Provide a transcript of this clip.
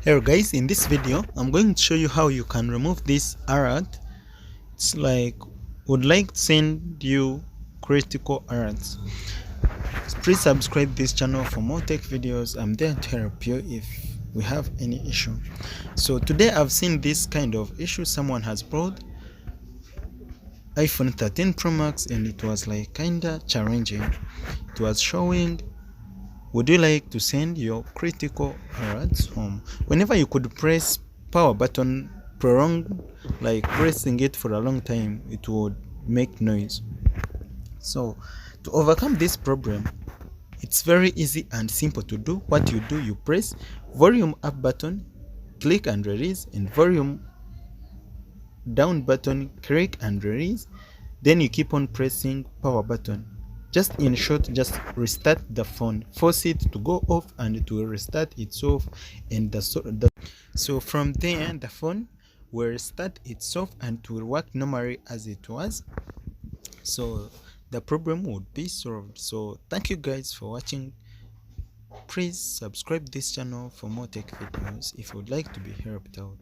Hello guys, in this video I'm going to show you how you can remove this alert. It's like would like to send you critical alerts. Please subscribe this channel for more tech videos. I'm there to help you if we have any issue. So today I've seen this kind of issue. Someone has brought iPhone 13 Pro Max and it was like kinda challenging. It was showing, would you like to send your critical alerts home? Whenever you could press power button prolonged, like pressing it for a long time, it would make noise. So to overcome this problem, it's very easy and simple to do. What you do, you press volume up button, click and release, and volume down button, click and release. Then you keep on pressing power button. Just in short, just restart the phone, force it to go off and it will restart itself, and so from there the phone will restart itself and it will work normally as it was. So the problem would be solved. So thank you guys for watching. Please subscribe this channel for more tech videos if you would like to be helped out.